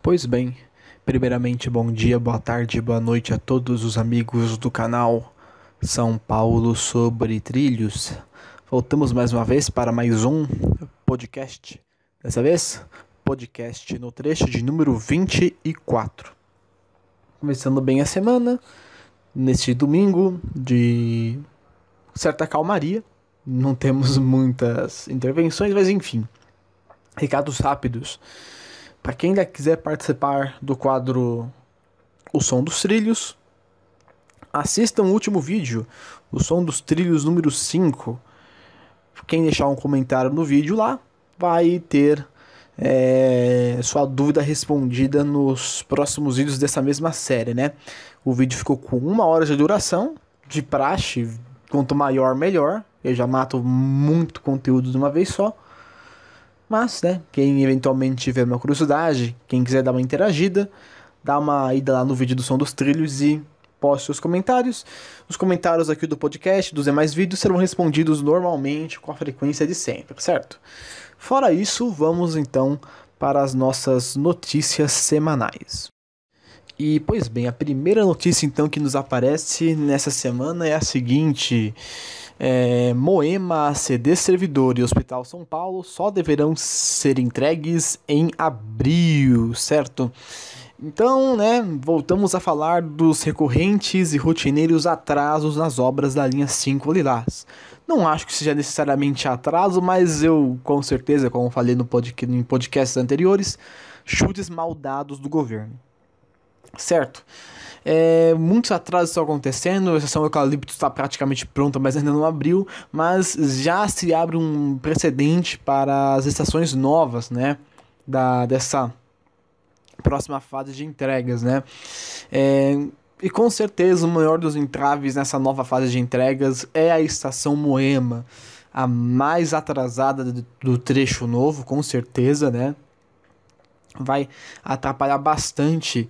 Pois bem, primeiramente bom dia, boa tarde, boa noite a todos os amigos do canal São Paulo sobre Trilhos. Voltamos mais uma vez para mais um podcast. Dessa vez, podcast no trecho de número 24. Começando bem a semana, neste domingo de certa calmaria. Não temos muitas intervenções, mas enfim, recados rápidos. Para quem ainda quiser participar do quadro O Som dos Trilhos, assistam o último vídeo, O Som dos Trilhos número 5. Quem deixar um comentário no vídeo lá vai ter sua dúvida respondida nos próximos vídeos dessa mesma série, né? O vídeo ficou com 1 hora de duração, de praxe, quanto maior melhor. Eu já mato muito conteúdo de uma vez só. Mas, né, quem eventualmente tiver uma curiosidade, quem quiser dar uma interagida, dá uma ida lá no vídeo do Som dos Trilhos e poste seus comentários. Os comentários aqui do podcast, dos demais vídeos, serão respondidos normalmente com a frequência de sempre, certo? Fora isso, vamos então para as nossas notícias semanais. E, pois bem, a primeira notícia então que nos aparece nessa semana é a seguinte: Moema, ACD Servidor e Hospital São Paulo só deverão ser entregues em abril, certo? Então, né, voltamos a falar dos recorrentes e rotineiros atrasos nas obras da linha 5 Lilás. Não acho que seja necessariamente atraso, mas eu, com certeza, como falei em podcasts anteriores, chutes mal dados do governo. Certo? Muitos atrasos estão acontecendo, a estação Eucalipto está praticamente pronta, mas ainda não abriu, mas já se abre um precedente para as estações novas, né, dessa próxima fase de entregas, né, e com certeza o maior dos entraves nessa nova fase de entregas é a estação Moema, a mais atrasada do trecho novo, com certeza, né, vai atrapalhar bastante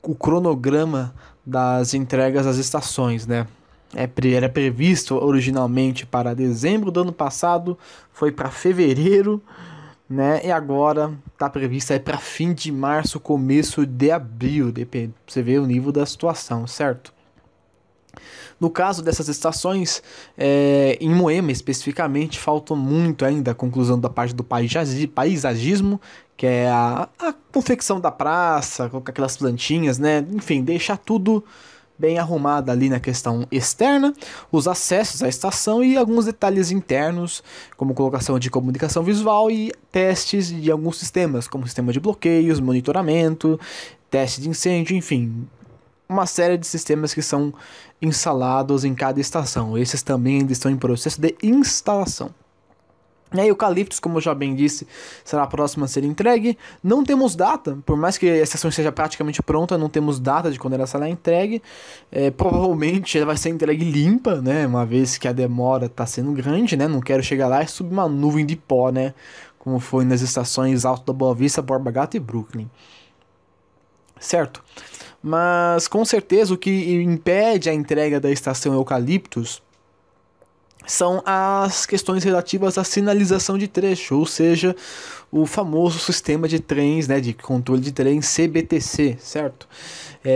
o cronograma das entregas às estações, né? Era previsto originalmente para dezembro do ano passado, foi para fevereiro, né? E agora está previsto para fim de março, começo de abril, depende, você vê o nível da situação, certo? No caso dessas estações, em Moema especificamente, falta muito ainda a conclusão da parte do paisagismo, que é a confecção da praça, com aquelas plantinhas, né? Enfim, deixar tudo bem arrumado ali na questão externa, os acessos à estação e alguns detalhes internos, como colocação de comunicação visual e testes de alguns sistemas, como sistema de bloqueios, monitoramento, teste de incêndio, enfim, uma série de sistemas que são instalados em cada estação. Esses também ainda estão em processo de instalação. E aí, Eucaliptos, como eu já bem disse, será a próxima a ser entregue. Não temos data, por mais que a estação esteja praticamente pronta, não temos data de quando ela será entregue. Provavelmente ela vai ser entregue limpa, né? Uma vez que a demora está sendo grande, né? Não quero chegar lá e subir uma nuvem de pó, né? Como foi nas estações Alto da Boa Vista, Borba Gato e Brooklyn. Certo? Mas com certeza o que impede a entrega da estação Eucaliptos são as questões relativas à sinalização de trecho, ou seja, o famoso sistema de trens, né, de controle de trem CBTC, certo?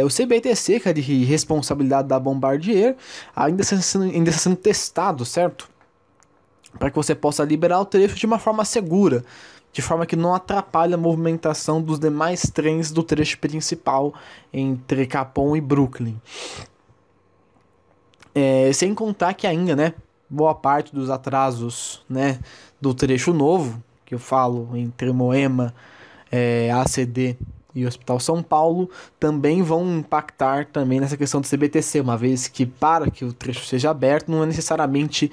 O CBTC, que é de responsabilidade da Bombardier, ainda está sendo testado, certo? Para que você possa liberar o trecho de uma forma segura, de forma que não atrapalhe a movimentação dos demais trens do trecho principal entre Capão e Brooklyn. Sem contar que ainda, né, boa parte dos atrasos, né, do trecho novo, que eu falo entre Moema, ACD e Hospital São Paulo, também vão impactar também nessa questão do CBTC, uma vez que para que o trecho seja aberto não é necessariamente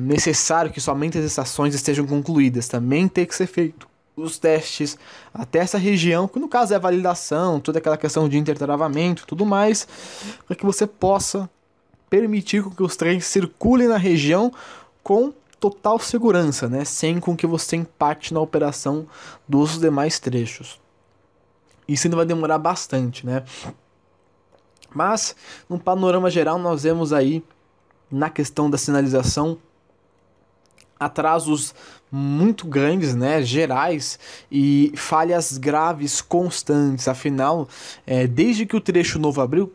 necessário que somente as estações estejam concluídas, também tem que ser feito os testes até essa região, que no caso é a validação, toda aquela questão de intertravamento, tudo mais, para que você possa permitir que os trens circulem na região com total segurança, né? Sem com que você impacte na operação dos demais trechos. Isso ainda vai demorar bastante, né? Mas, no panorama geral, nós vemos aí, na questão da sinalização, atrasos muito grandes, né, gerais, e falhas graves constantes. Afinal, desde que o trecho novo abriu,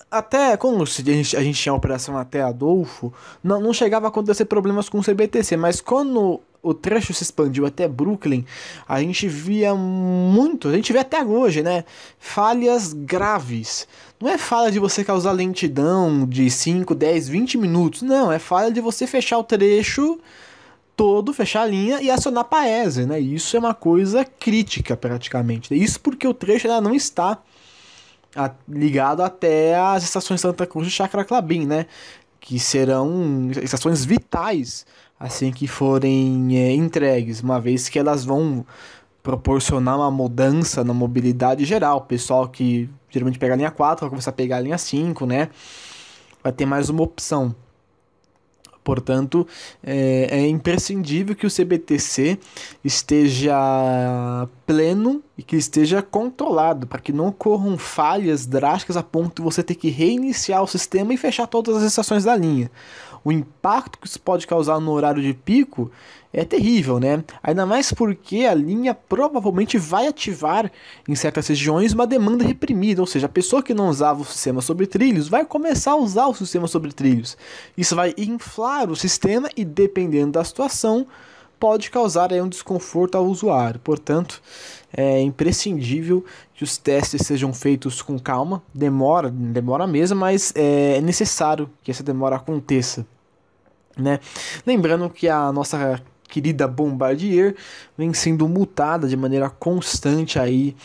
até quando a gente tinha a operação até Adolfo, não chegava a acontecer problemas com o CBTC, mas quando o trecho se expandiu até Brooklyn, a gente via muito, a gente vê até hoje, né, falhas graves. Não é falha de você causar lentidão de 5, 10, 20 minutos, não, é falha de você fechar o trecho todo, fechar a linha e acionar Paese, né? Isso é uma coisa crítica praticamente. Isso porque o trecho ainda não está ligado até as estações Santa Cruz e Chácara Clabim, né? Que serão estações vitais assim que forem entregues, uma vez que elas vão proporcionar uma mudança na mobilidade geral. O pessoal que geralmente pega a linha 4 vai começar a pegar a linha 5, né? Vai ter mais uma opção. Portanto, é imprescindível que o CBTC esteja pleno e que esteja controlado, para que não ocorram falhas drásticas a ponto de você ter que reiniciar o sistema e fechar todas as estações da linha. O impacto que isso pode causar no horário de pico é terrível, né? Ainda mais porque a linha provavelmente vai ativar em certas regiões uma demanda reprimida, ou seja, a pessoa que não usava o sistema sobre trilhos vai começar a usar o sistema sobre trilhos. Isso vai inflar o sistema e, dependendo da situação, pode causar um desconforto ao usuário. Portanto, é imprescindível que os testes sejam feitos com calma. Demora mesmo, mas é necessário que essa demora aconteça, né? Lembrando que a nossa querida Bombardier vem sendo multada de maneira constante aí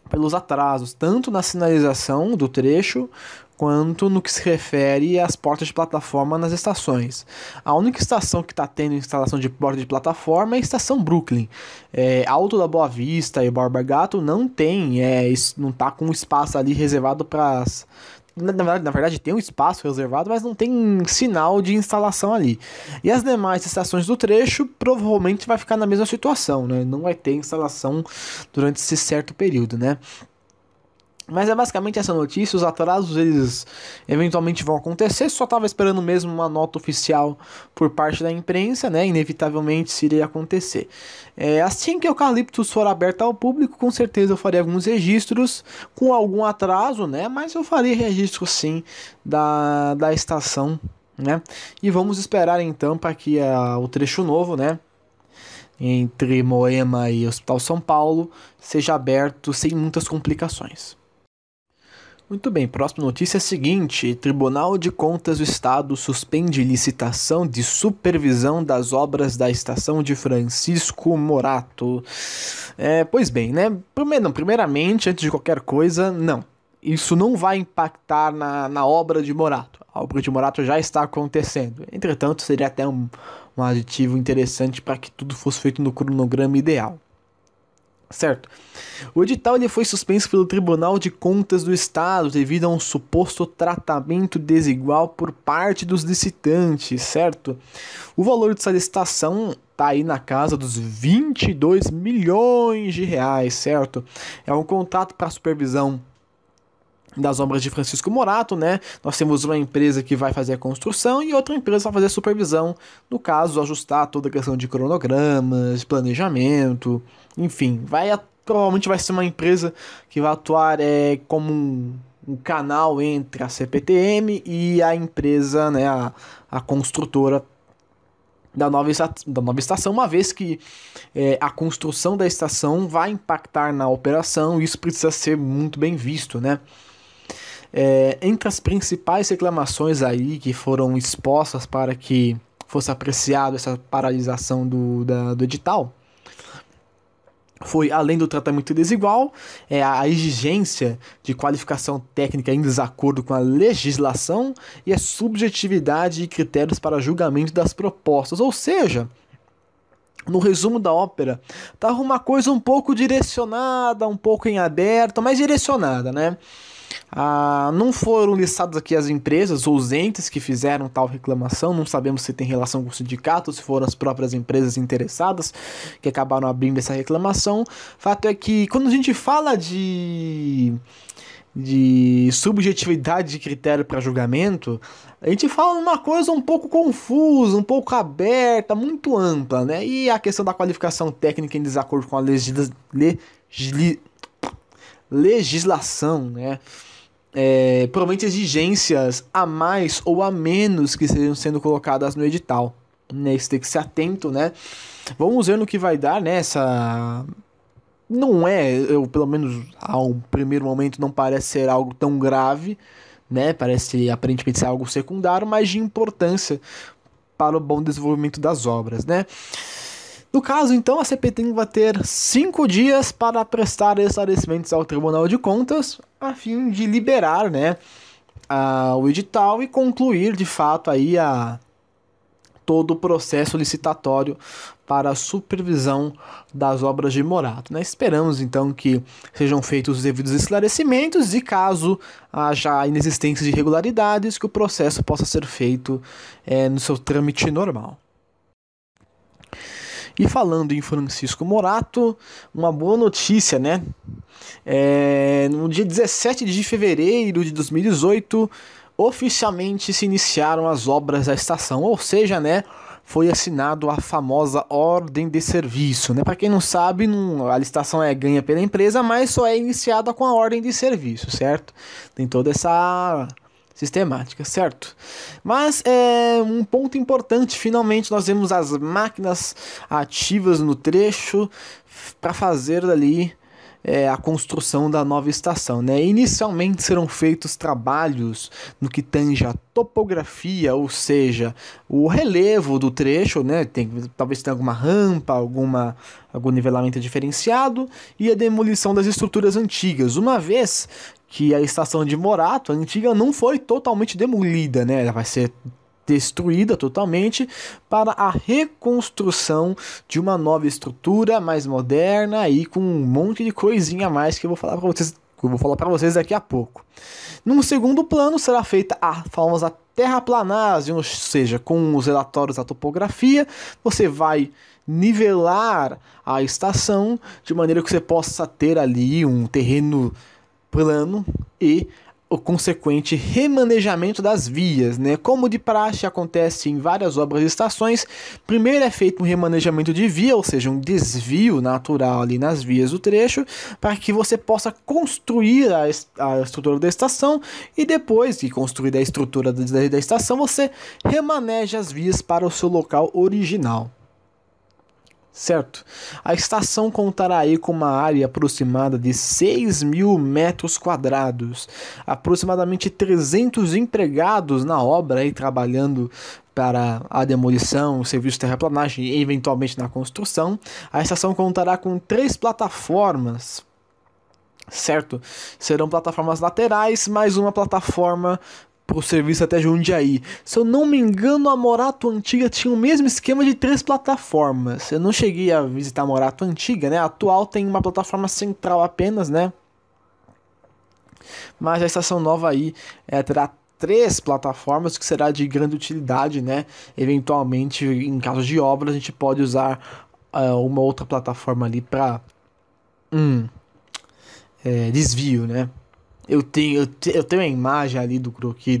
pelos atrasos, tanto na sinalização do trecho, quanto no que se refere às portas de plataforma nas estações. A única estação que está tendo instalação de porta de plataforma é a estação Brooklyn. Alto da Boa Vista e Borba Gato não tem, não está com espaço ali reservado para as... Na verdade tem um espaço reservado, mas não tem sinal de instalação ali. E as demais estações do trecho provavelmente vai ficar na mesma situação, né? Não vai ter instalação durante esse certo período, né? Mas é basicamente essa notícia. Os atrasos eles eventualmente vão acontecer. Só estava esperando mesmo uma nota oficial por parte da imprensa, né? Inevitavelmente isso iria acontecer. Assim que o Eucaliptus for aberto ao público, com certeza eu faria alguns registros com algum atraso, né? Mas eu faria registro sim da estação, né? E vamos esperar então para que o trecho novo, né, entre Moema e Hospital São Paulo seja aberto sem muitas complicações. Muito bem, próxima notícia é a seguinte: Tribunal de Contas do Estado suspende licitação de supervisão das obras da estação de Francisco Morato. Pois bem, né? Primeiramente, antes de qualquer coisa, não. Isso não vai impactar na obra de Morato. A obra de Morato já está acontecendo. Entretanto, seria até um aditivo interessante para que tudo fosse feito no cronograma ideal. Certo. O edital ele foi suspenso pelo Tribunal de Contas do Estado devido a um suposto tratamento desigual por parte dos licitantes, certo? O valor dessa licitação está aí na casa dos 22 milhões de reais, certo? É um contrato para supervisão das obras de Francisco Morato, né? Nós temos uma empresa que vai fazer a construção e outra empresa vai fazer a supervisão, no caso, ajustar toda a questão de cronogramas, planejamento, enfim, provavelmente vai ser uma empresa que vai atuar como um canal entre a CPTM e a empresa, né, a construtora da nova estação, uma vez que a construção da estação vai impactar na operação, e isso precisa ser muito bem visto, né? Entre as principais reclamações aí que foram expostas para que fosse apreciado essa paralisação do edital, foi, além do tratamento desigual, a exigência de qualificação técnica em desacordo com a legislação e a subjetividade de critérios para julgamento das propostas. Ou seja, no resumo da ópera, estava uma coisa um pouco direcionada, um pouco em aberto, mas direcionada, né? Não foram listadas aqui as empresas ou os entes que fizeram tal reclamação, não sabemos se tem relação com o sindicato, se foram as próprias empresas interessadas que acabaram abrindo essa reclamação. Fato é que quando a gente fala de de subjetividade de critério para julgamento, a gente fala uma coisa um pouco confusa, um pouco aberta, muito ampla, né? E a questão da qualificação técnica em desacordo com a legislação, né? Provavelmente exigências a mais ou a menos que estejam sendo colocadas no edital, né? Isso tem que ser atento, né? Vamos ver no que vai dar, né? Não é, pelo menos ao primeiro momento não parece ser algo tão grave, né? Parece aparentemente ser algo secundário, mas de importância para o bom desenvolvimento das obras, né? No caso, então, a CPTM vai ter 5 dias para prestar esclarecimentos ao Tribunal de Contas, a fim de liberar, né, o edital e concluir, de fato, aí todo o processo licitatório para a supervisão das obras de Morato, né? Esperamos, então, que sejam feitos os devidos esclarecimentos e, caso haja inexistência de irregularidades, que o processo possa ser feito no seu trâmite normal. E falando em Francisco Morato, uma boa notícia, né? No dia 17 de fevereiro de 2018, oficialmente se iniciaram as obras da estação, ou seja, né, foi assinado a famosa ordem de serviço, né? Para quem não sabe, a licitação é ganha pela empresa, mas só é iniciada com a ordem de serviço, certo? Tem toda essa sistemática, certo? Mas um ponto importante, finalmente nós vemos as máquinas ativas no trecho para fazer ali a construção da nova estação, né? Inicialmente serão feitos trabalhos no que tange a topografia, ou seja, o relevo do trecho, né? Talvez tenha alguma rampa, algum nivelamento diferenciado, e a demolição das estruturas antigas, uma vez que a estação de Morato, a antiga, não foi totalmente demolida, né? Ela vai ser destruída totalmente para a reconstrução de uma nova estrutura mais moderna e com um monte de coisinha a mais que eu vou falar para vocês daqui a pouco. Num segundo plano será feita a famosa terraplanagem, ou seja, com os relatórios da topografia, você vai nivelar a estação de maneira que você possa ter ali um terreno plano e o consequente remanejamento das vias, né? Como de praxe acontece em várias obras e estações, primeiro é feito um remanejamento de via, ou seja, um desvio natural ali nas vias do trecho, para que você possa construir a estrutura da estação, e depois de construir a estrutura da estação, você remaneja as vias para o seu local original. Certo? A estação contará aí com uma área aproximada de 6.000 metros quadrados, aproximadamente 300 empregados na obra aí, trabalhando para a demolição, o serviço de terraplanagem e eventualmente na construção. A estação contará com 3 plataformas, certo? Serão plataformas laterais, mais uma plataforma o serviço até Jundiaí. Se eu não me engano, a Morato Antiga tinha o mesmo esquema de 3 plataformas. Eu não cheguei a visitar a Morato Antiga, né? A atual tem uma plataforma central apenas, né? Mas a estação nova aí terá 3 plataformas, que será de grande utilidade, né? Eventualmente, em caso de obra, a gente pode usar uma outra plataforma ali para desvio, né? Eu tenho a imagem ali do croquis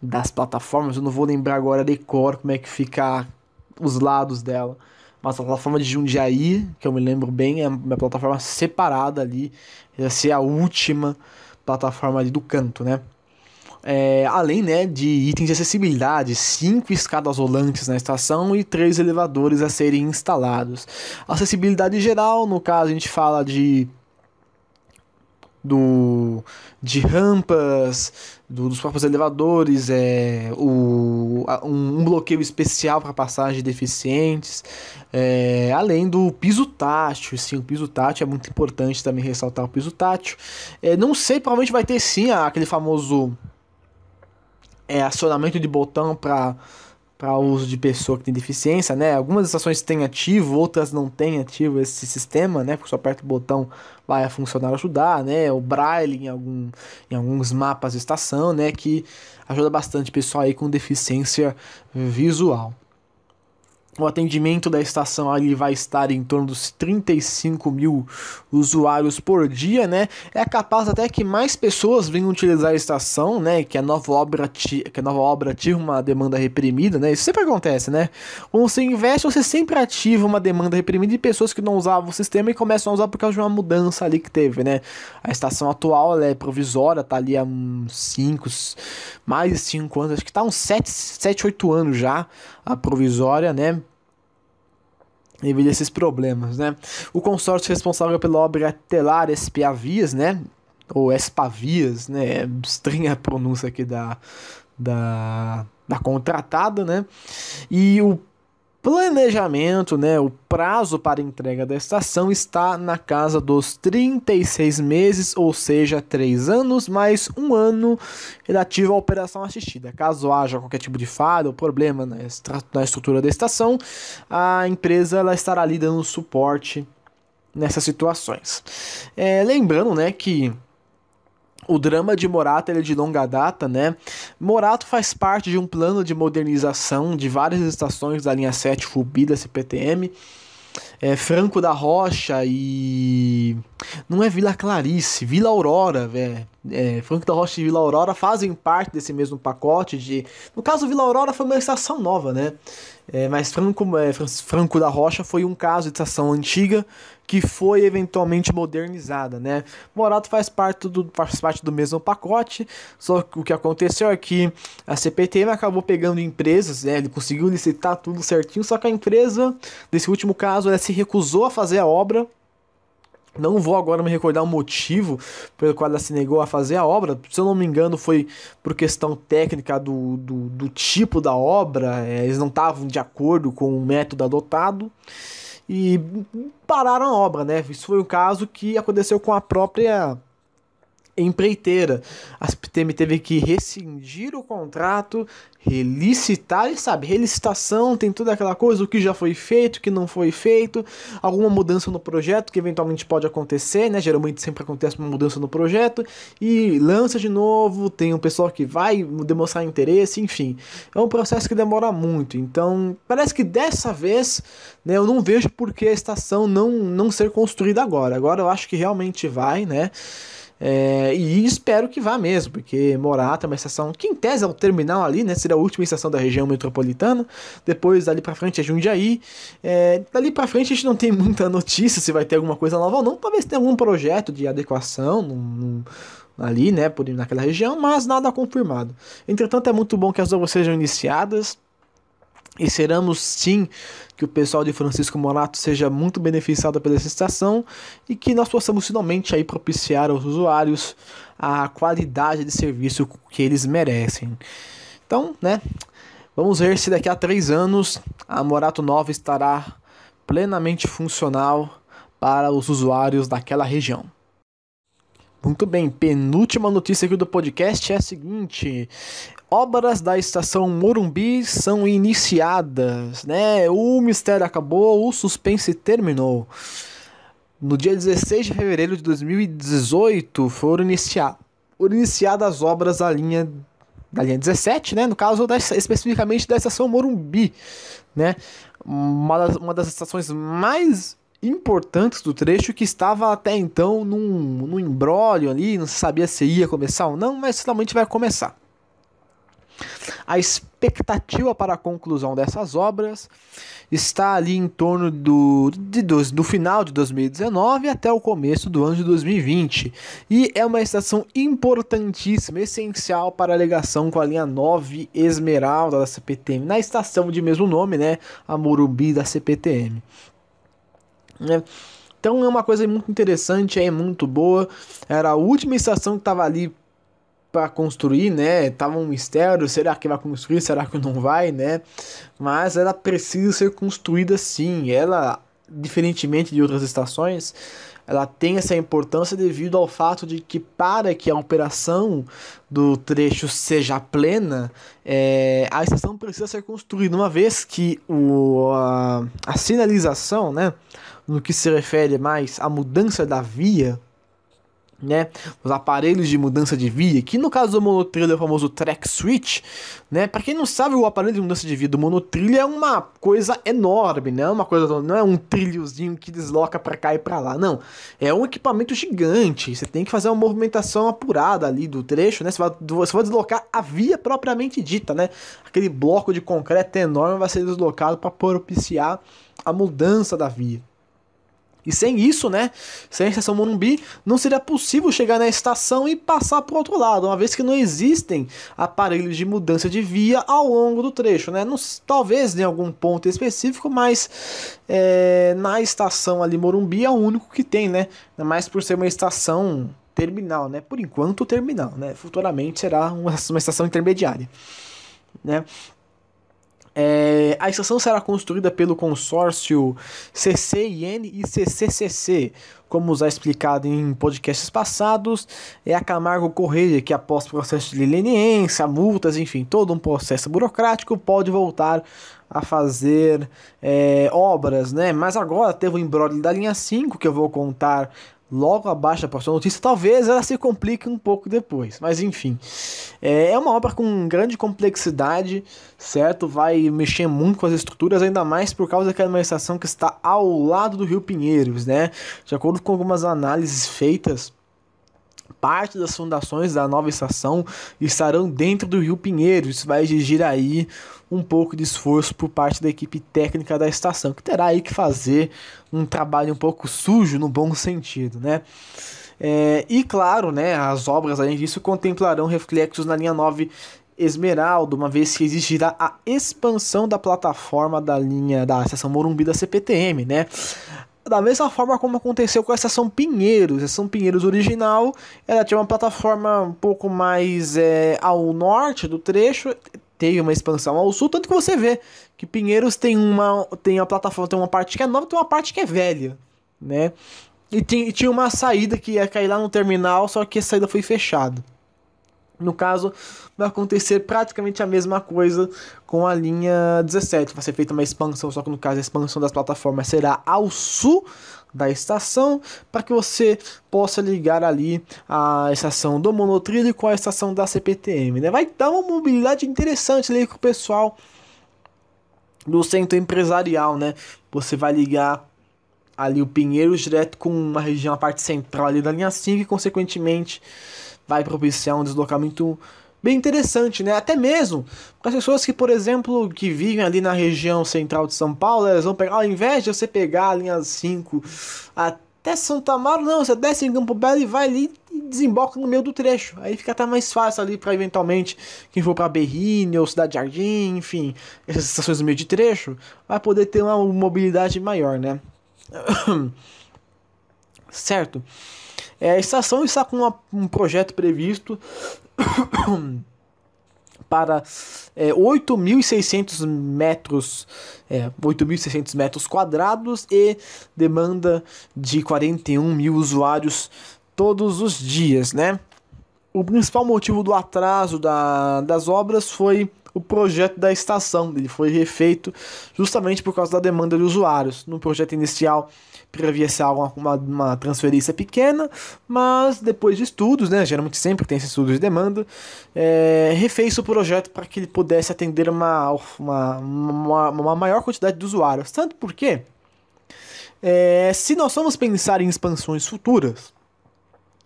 das plataformas, eu não vou lembrar agora de cor como é que fica os lados dela. Mas a plataforma de Jundiaí, que eu me lembro bem, é uma plataforma separada ali, vai ser a última plataforma ali do canto, né? Além, né, de itens de acessibilidade, 5 escadas rolantes na estação e 3 elevadores a serem instalados. Acessibilidade geral, no caso a gente fala de rampas, dos próprios elevadores, um bloqueio especial para passagem de deficientes, além do piso tátil. Sim, o piso tátil é muito importante também ressaltar o piso tátil. Não sei, provavelmente vai ter sim aquele famoso acionamento de botão para uso de pessoa que tem deficiência, né? Algumas estações têm ativo, outras não têm ativo esse sistema, né? Porque só aperta o botão vai funcionar ajudar, né? O braille em alguns mapas de estação, né? Que ajuda bastante o pessoal aí com deficiência visual. O atendimento da estação ali vai estar em torno dos 35 mil usuários por dia, né? É capaz até que mais pessoas venham utilizar a estação, né? Que a nova obra ativa uma demanda reprimida, né? Isso sempre acontece, né? Quando você investe, você sempre ativa uma demanda reprimida de pessoas que não usavam o sistema e começam a usar por causa de uma mudança ali que teve, né? A estação atual, ela é provisória, tá ali há uns mais de 5 anos, acho que tá uns 7, 8 anos já, a provisória, né? Devido a esses problemas, né? O consórcio responsável pela obra Telar Espiavias, né? Ou Espavias, né? É estranha a pronúncia aqui da contratada, né? E o planejamento, né, o prazo para entrega da estação está na casa dos 36 meses, ou seja, 3 anos mais 1 ano relativo à operação assistida. Caso haja qualquer tipo de falha ou problema na estrutura da estação, a empresa ela estará ali dando suporte nessas situações. Lembrando, né, que o drama de Morato é de longa data, né? Morato faz parte de um plano de modernização de várias estações da linha 7 Fubi da CPTM. Franco da Rocha e... Não é Vila Clarice, Vila Aurora, velho. Franco da Rocha e Vila Aurora fazem parte desse mesmo pacote de... No caso, Vila Aurora foi uma estação nova, né? Mas Franco da Rocha foi um caso de estação antiga que foi eventualmente modernizada, né? Morato faz parte do mesmo pacote, só que o que aconteceu é que a CPTM acabou pegando empresas, né? Ele conseguiu licitar tudo certinho, só que a empresa, nesse último caso, ela se recusou a fazer a obra. Não vou agora me recordar o motivo pelo qual ela se negou a fazer a obra. Se eu não me engano, foi por questão técnica do tipo da obra. Eles não estavam de acordo com o método adotado e pararam a obra, né? Isso foi um caso que aconteceu com a própria empreiteira. A CPTM teve que rescindir o contrato, relicitar, e sabe, relicitação tem toda aquela coisa, o que já foi feito, o que não foi feito, alguma mudança no projeto que eventualmente pode acontecer, né? Geralmente sempre acontece uma mudança no projeto e lança de novo, tem um pessoal que vai demonstrar interesse, enfim. É um processo que demora muito, então parece que dessa vez, né, eu não vejo por que a estação não ser construída agora. Agora eu acho que realmente vai, né? E espero que vá mesmo, porque Morato é uma estação que em tese é o terminal ali, né? Seria a última estação da região metropolitana. Depois dali pra frente é Jundiaí. Dali pra frente a gente não tem muita notícia se vai ter alguma coisa nova ou não. Talvez tenha algum projeto de adequação ali, né? Naquela região, mas nada confirmado. Entretanto, é muito bom que as obras sejam iniciadas. E esperamos sim que o pessoal de Francisco Morato seja muito beneficiado pela essa estação e que nós possamos finalmente aí propiciar aos usuários a qualidade de serviço que eles merecem. Então, né, vamos ver se daqui a 3 anos a Morato Nova estará plenamente funcional para os usuários daquela região. Muito bem, penúltima notícia aqui do podcast é a seguinte: obras da estação Morumbi são iniciadas, né? O mistério acabou, o suspense terminou. No dia 16 de fevereiro de 2018 foram iniciadas as obras da linha 17, né? No caso, especificamente da estação Morumbi, né? Uma das estações mais importantes do trecho, que estava até então num imbróglio ali, não se sabia se ia começar ou não, mas finalmente vai começar. A expectativa para a conclusão dessas obras está ali em torno do final de 2019 até o começo do ano de 2020. E é uma estação importantíssima, essencial para a ligação com a linha 9 Esmeralda da CPTM, na estação de mesmo nome, né, a Morumbi da CPTM. Então é uma coisa muito interessante, é muito boa. Era a última estação que estava ali para construir, né? Tava um mistério, será que vai construir, será que não vai, né? Mas ela precisa ser construída sim. Ela, diferentemente de outras estações, ela tem essa importância devido ao fato de que, para que a operação do trecho seja plena, a estação precisa ser construída, uma vez que a sinalização, né, no que se refere mais à mudança da via, né, os aparelhos de mudança de via, que no caso do monotrilho é o famoso track switch, né? Para quem não sabe, o aparelho de mudança de via do monotrilho é uma coisa enorme, né? Não é um trilhozinho que desloca para cá e para lá, não. É um equipamento gigante. Você tem que fazer uma movimentação apurada ali do trecho, né? Você vai deslocar a via propriamente dita, né? Aquele bloco de concreto enorme vai ser deslocado para propiciar a mudança da via. E sem isso, né, sem a estação Morumbi, não seria possível chegar na estação e passar para o outro lado, uma vez que não existem aparelhos de mudança de via ao longo do trecho, né? Talvez em algum ponto específico, mas na estação ali Morumbi é o único que tem, né? Mais por ser uma estação terminal, né? Por enquanto terminal, né? Futuramente será uma estação intermediária, né? A estação será construída pelo consórcio CCIN e CCCC, como já explicado em podcasts passados. É a Camargo Correia que, após processo de leniência, multas, enfim, todo um processo burocrático, pode voltar a fazer obras, né? Mas agora teve o imbróglio da linha 5, que eu vou contar logo abaixo da próxima notícia. Talvez ela se complique um pouco depois, mas enfim, é uma obra com grande complexidade, certo? Vai mexer muito com as estruturas, ainda mais por causa daquela uma estação que está ao lado do Rio Pinheiros, né? De acordo com algumas análises feitas, parte das fundações da nova estação estarão dentro do Rio Pinheiros. Isso vai exigir aí um pouco de esforço por parte da equipe técnica da estação, que terá aí que fazer um trabalho um pouco sujo no bom sentido, né? E claro, né, as obras além disso contemplarão reflexos na linha 9 Esmeralda, uma vez que existirá a expansão da plataforma da linha da estação Morumbi da CPTM, né? Da mesma forma como aconteceu com a estação Pinheiros. A estação Pinheiros original, ela tinha uma plataforma um pouco mais ao norte do trecho, teve uma expansão ao sul, tanto que você vê que Pinheiros tem a plataforma, tem uma parte que é nova, tem uma parte que é velha, né? E tinha uma saída que ia cair lá no terminal, só que a saída foi fechada. No caso, vai acontecer praticamente a mesma coisa com a linha 17. Vai ser feita uma expansão, só que no caso a expansão das plataformas será ao sul da estação, para que você possa ligar ali a estação do monotrilho com a estação da CPTM, né? Vai dar uma mobilidade interessante ali com o pessoal do centro empresarial, né? Você vai ligar ali o Pinheiros direto com uma região, a parte central ali da linha 5 e consequentemente vai propiciar um deslocamento bem interessante, né? Até mesmo para as pessoas que, por exemplo, que vivem ali na região central de São Paulo, elas vão pegar, ao invés de você pegar a linha 5 até Santo Amaro, não, você desce em Campo Belo e vai ali e desemboca no meio do trecho. Aí fica até mais fácil ali para eventualmente quem for para Berrini ou Cidade Jardim, enfim, essas estações no meio de trecho, vai poder ter uma mobilidade maior, né? Certo? A estação está com um projeto previsto para 8.600 metros, 8.600 metros quadrados e demanda de 41 mil usuários todos os dias, né? O principal motivo do atraso das obras foi o projeto da estação. Ele foi refeito justamente por causa da demanda de usuários. No projeto inicial previa-se uma transferência pequena, mas depois de estudos, né, geralmente sempre tem esses estudos de demanda, refez o projeto para que ele pudesse atender uma maior quantidade de usuários. Tanto porque, se nós vamos pensar em expansões futuras,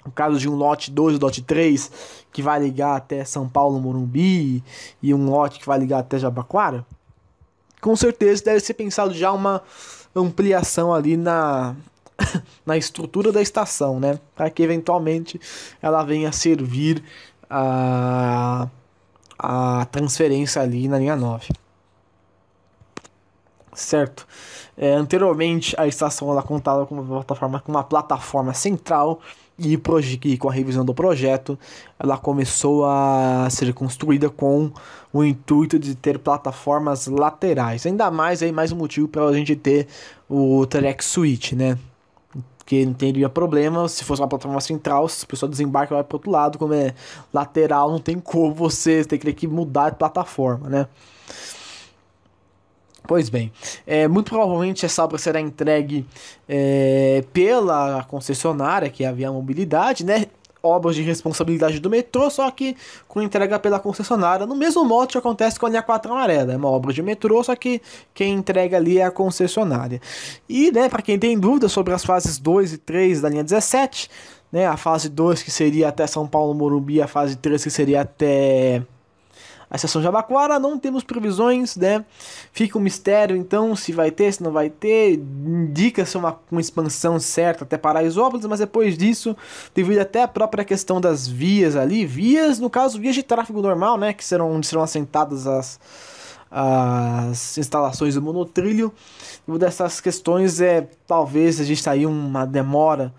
no caso de um lote 2 e lote 3, que vai ligar até São Paulo, Morumbi, e um lote que vai ligar até Jabaquara, com certeza deve ser pensado já uma ampliação ali na estrutura da estação, né? Para que eventualmente ela venha a servir a transferência ali na linha 9. Certo? Anteriormente a estação ela contava com uma plataforma central e com a revisão do projeto ela começou a ser construída com o intuito de ter plataformas laterais. Ainda mais um motivo para a gente ter o track switch, né? Porque não teria problema se fosse uma plataforma central, se a pessoa desembarca e vai para o outro lado, como é lateral, não tem como você ter que mudar de plataforma, né? Pois bem, muito provavelmente essa obra será entregue pela concessionária, que é a Via Mobilidade, né? Obras de responsabilidade do metrô, só que com entrega pela concessionária, no mesmo modo que acontece com a linha 4 amarela, é uma obra de metrô, só que quem entrega ali é a concessionária. E, né, para quem tem dúvidas sobre as fases 2 e 3 da linha 17, né, a fase 2 que seria até São Paulo Morumbi, a fase 3 que seria até a estação Jabaquara, não temos previsões, né? Fica um mistério, então, se vai ter, se não vai ter. Indica-se uma expansão certa até Paraisópolis, mas depois disso, devido até à própria questão das vias ali, vias, no caso, vias de tráfego normal, né? Que serão onde serão assentadas as instalações do monotrilho. Uma dessas questões talvez a gente sair uma demora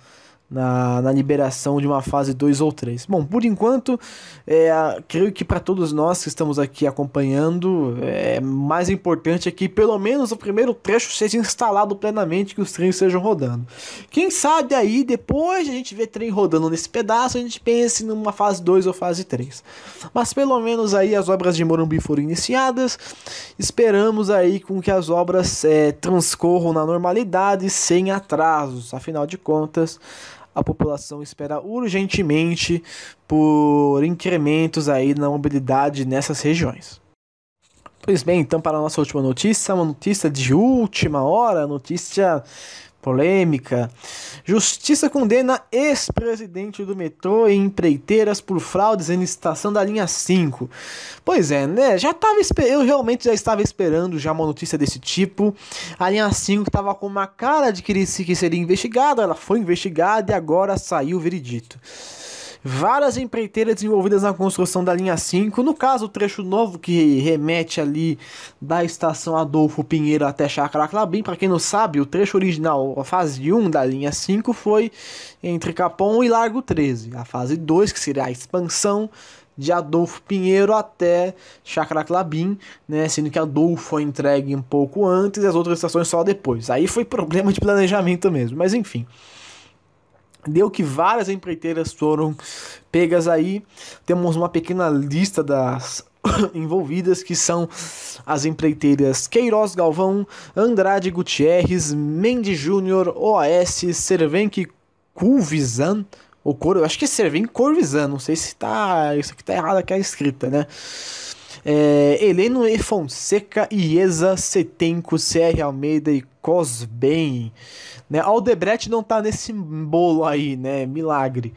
na liberação de uma fase 2 ou 3. Bom, por enquanto, creio que para todos nós que estamos aqui acompanhando, mais importante é que pelo menos o primeiro trecho seja instalado plenamente, que os trens estejam rodando. Quem sabe aí, depois a gente vê trem rodando nesse pedaço, a gente pense numa fase 2 ou fase 3. Mas pelo menos aí as obras de Morumbi foram iniciadas, esperamos aí com que as obras transcorram na normalidade, sem atrasos, afinal de contas, a população espera urgentemente por incrementos aí na mobilidade nessas regiões. Pois bem, então para a nossa última notícia, uma notícia de última hora, notícia polêmica. Justiça condena ex-presidente do metrô e empreiteiras por fraudes em licitação da linha 5. Pois é, né? Eu realmente já estava esperando já uma notícia desse tipo. A linha 5 estava com uma cara de que seria investigada, ela foi investigada e agora saiu o veredito. Várias empreiteiras envolvidas na construção da linha 5, no caso o trecho novo que remete ali da estação Adolfo Pinheiro até Chácara Clabim. Para quem não sabe, o trecho original, a fase 1 da linha 5 foi entre Capão e Largo 13. A fase 2, que seria a expansão de Adolfo Pinheiro até Chácara Clabim, né, sendo que Adolfo foi entregue um pouco antes e as outras estações só depois. Aí foi problema de planejamento mesmo, mas enfim. Deu que várias empreiteiras foram pegas aí. Temos uma pequena lista das envolvidas, que são as empreiteiras Queiroz Galvão, Andrade Gutierrez, Mendes Júnior, OAS, Cervenc Curvisan, eu acho que é Cervenc Corvisan, não sei se isso aqui tá errado aqui a escrita, né? Heleno E. Fonseca, Iesa, Setenco, CR Almeida e Cosben, né? Aldebrecht não tá nesse bolo aí, né? Milagre.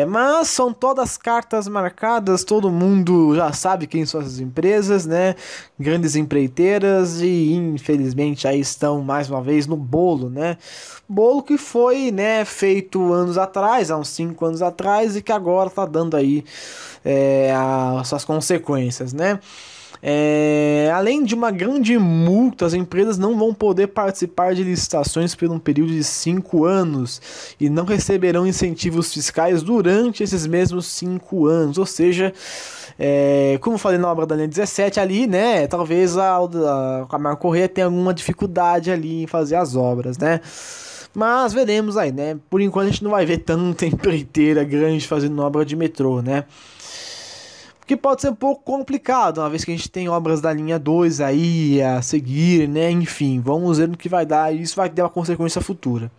Mas são todas cartas marcadas, todo mundo já sabe quem são essas empresas, né? Grandes empreiteiras, e infelizmente aí estão mais uma vez no bolo, né? Bolo que foi, né, feito anos atrás, há uns 5 anos atrás, e que agora tá dando aí as suas consequências, né? Além de uma grande multa, as empresas não vão poder participar de licitações por um período de 5 anos e não receberão incentivos fiscais durante esses mesmos 5 anos. Ou seja, como eu falei na obra da linha 17 ali, né, talvez a Camargo Corrêa tenha alguma dificuldade ali em fazer as obras, né? Mas veremos aí, né? Por enquanto a gente não vai ver tanta empreiteira grande fazendo obra de metrô, né? Que pode ser um pouco complicado, uma vez que a gente tem obras da linha 2 aí a seguir, né? Enfim, vamos ver no que vai dar, e isso vai ter uma consequência futura.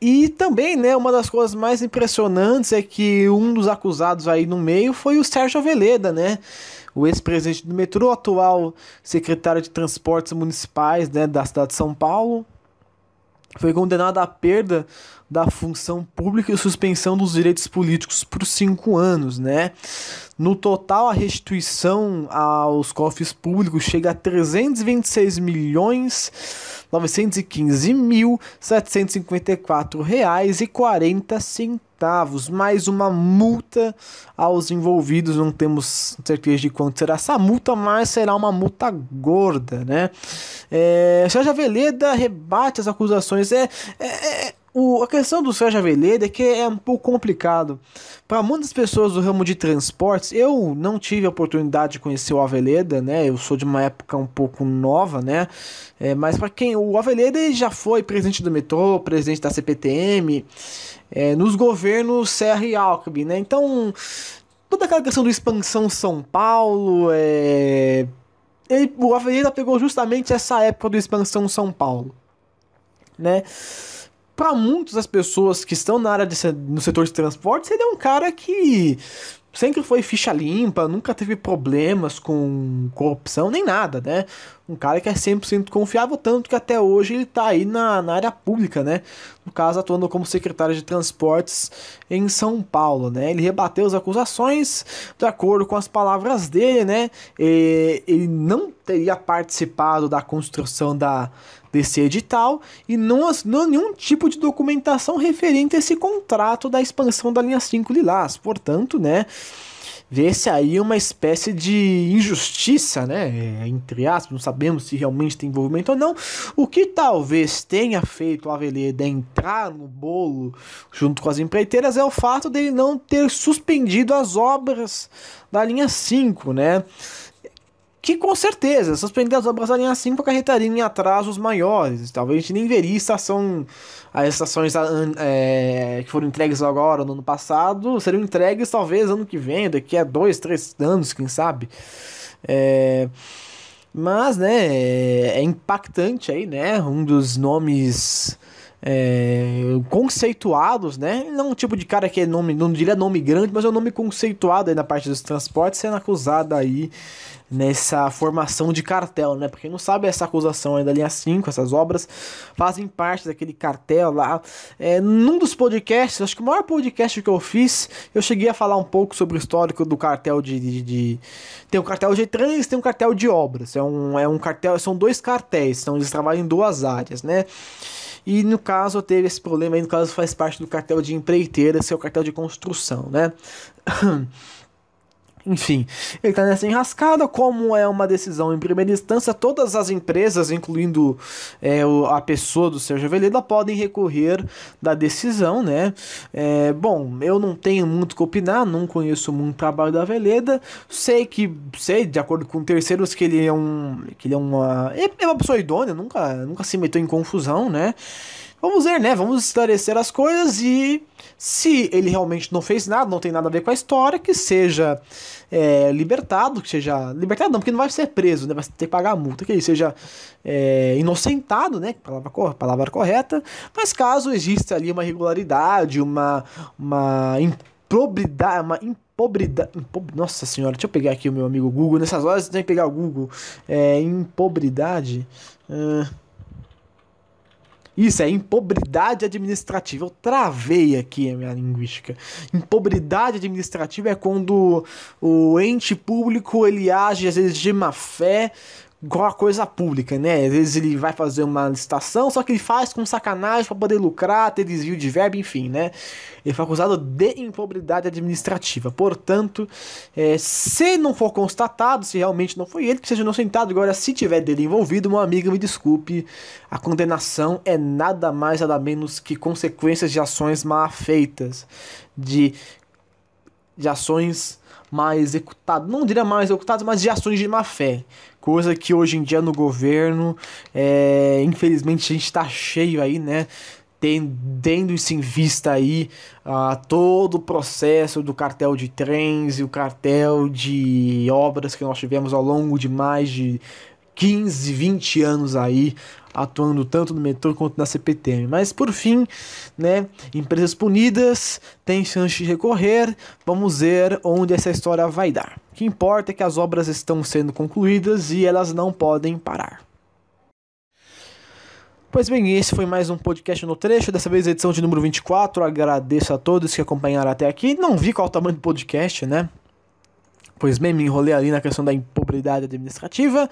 E também, né, uma das coisas mais impressionantes é que um dos acusados aí no meio foi o Sérgio Aveleda, né? O ex-presidente do metrô, atual secretário de Transportes Municipais, né, da cidade de São Paulo. Foi condenado à perda da função pública e suspensão dos direitos políticos por 5 anos, né? No total, a restituição aos cofres públicos chega a 326.915.754 reais e 40 centavos, mais uma multa aos envolvidos. Não temos certeza de quanto será essa multa, mas será uma multa gorda, né? Sérgio Aveleda rebate as acusações. A questão do Sérgio Aveleda é que é um pouco complicado. Para muitas pessoas do ramo de transportes, eu não tive a oportunidade de conhecer o Aveleda, né? Eu sou de uma época um pouco nova, né? Mas para quem... O Aveleda ele já foi presidente do metrô, presidente da CPTM, nos governos Serra e Alckmin, né? Então, toda aquela questão do Expansão São Paulo, O Aveleda pegou justamente essa época do Expansão São Paulo, né? Para muitas das pessoas que estão na área no setor de transportes, ele é um cara que sempre foi ficha limpa, nunca teve problemas com corrupção nem nada, né? Um cara que é 100% confiável, tanto que até hoje ele tá aí na área pública, né? No caso, atuando como secretário de transportes em São Paulo, né? Ele rebateu as acusações, de acordo com as palavras dele, né? Ele não teria participado da construção desse edital e não assinou nenhum tipo de documentação referente a esse contrato da expansão da linha 5 Lilás. Portanto, né, vê-se aí uma espécie de injustiça, né, entre aspas, não sabemos se realmente tem envolvimento ou não. O que talvez tenha feito o Aveleda entrar no bolo junto com as empreiteiras é o fato dele não ter suspendido as obras da linha 5, né? Que com certeza, suspender as obras da linha 5 acarretariam em atrasos maiores. Talvez a gente nem veria as estações que foram entregues agora no ano passado, seriam entregues talvez ano que vem, daqui a 2, 3 anos, quem sabe. Mas, né, é impactante aí, né, um dos nomes conceituados, né, não um tipo de cara que é nome, não diria nome grande, mas é um nome conceituado aí na parte dos transportes, sendo acusado aí nessa formação de cartel, né? Pra quem não sabe, essa acusação aí da linha 5, essas obras fazem parte daquele cartel lá. Num dos podcasts, acho que o maior podcast que eu fiz, eu cheguei a falar um pouco sobre o histórico do cartel tem um cartel de trânsito, tem um cartel de obras. É um cartel, são dois cartéis, então eles trabalham em duas áreas, né? E no caso teve esse problema aí, no caso faz parte do cartel de empreiteiras, que é o cartel de construção, né? Enfim, ele está nessa enrascada. Como é uma decisão em primeira instância, todas as empresas, incluindo a pessoa do Sérgio Aveleda, podem recorrer da decisão, né? Bom, eu não tenho muito o que opinar, não conheço muito o trabalho da Aveleda, sei, de acordo com terceiros, que ele é uma pessoa idônea, nunca se meteu em confusão, né? Vamos ver, né? Vamos esclarecer as coisas e se ele realmente não fez nada, não tem nada a ver com a história, que seja libertado, não, porque não vai ser preso, né? Vai ter que pagar a multa, que ele seja inocentado, né? Palavra correta, mas caso exista ali uma irregularidade, uma improbidade, nossa senhora, deixa eu pegar aqui o meu amigo Google, nessas horas tem que pegar o Google, improbidade... Isso é impobridade administrativa. Eu travei aqui a minha linguística. Impobridade administrativa é quando o ente público ele age às vezes de má fé com a coisa pública, né? Às vezes ele vai fazer uma licitação, só que ele faz com sacanagem para poder lucrar, ter desvio de verba, enfim, né? Ele foi acusado de impobridade administrativa. Portanto, se não for constatado, se realmente não foi ele, que seja inocentado. Agora, se tiver dele envolvido, meu amigo, me desculpe, a condenação é nada mais, nada menos que consequências de ações mal feitas, de ações mal executadas, não diria mal executadas, mas de ações de má fé. Coisa que hoje em dia no governo, infelizmente a gente está cheio aí, né? Tendo isso em vista aí todo o processo do cartel de trens e o cartel de obras que nós tivemos ao longo de mais de 15, 20 anos aí, atuando tanto no metrô quanto na CPTM. Mas por fim, né, empresas punidas têm chance de recorrer. Vamos ver onde essa história vai dar. O que importa é que as obras estão sendo concluídas e elas não podem parar. Pois bem, esse foi mais um podcast no trecho, dessa vez a edição de número 24. Agradeço a todos que acompanharam até aqui. Não vi qual é o tamanho do podcast, né? Pois bem, me enrolei ali na questão da impobridade administrativa.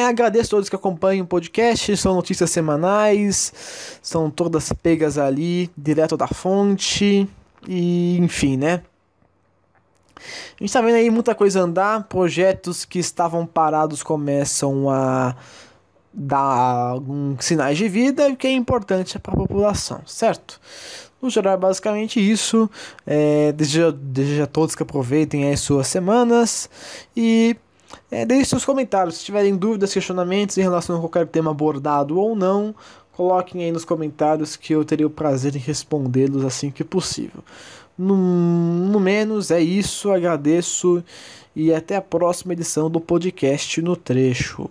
Agradeço a todos que acompanham o podcast. São notícias semanais, são todas pegas ali, direto da fonte. E enfim, né? A gente tá vendo aí muita coisa andar. Projetos que estavam parados começam a dar alguns sinais de vida, o que é importante para a população, certo? No geral, é basicamente isso. Desejo a todos que aproveitem as suas semanas e deixe seus comentários. Se tiverem dúvidas, questionamentos em relação a qualquer tema abordado ou não, coloquem aí nos comentários que eu terei o prazer em respondê-los assim que possível. No no menos é isso, agradeço e até a próxima edição do podcast No Trecho.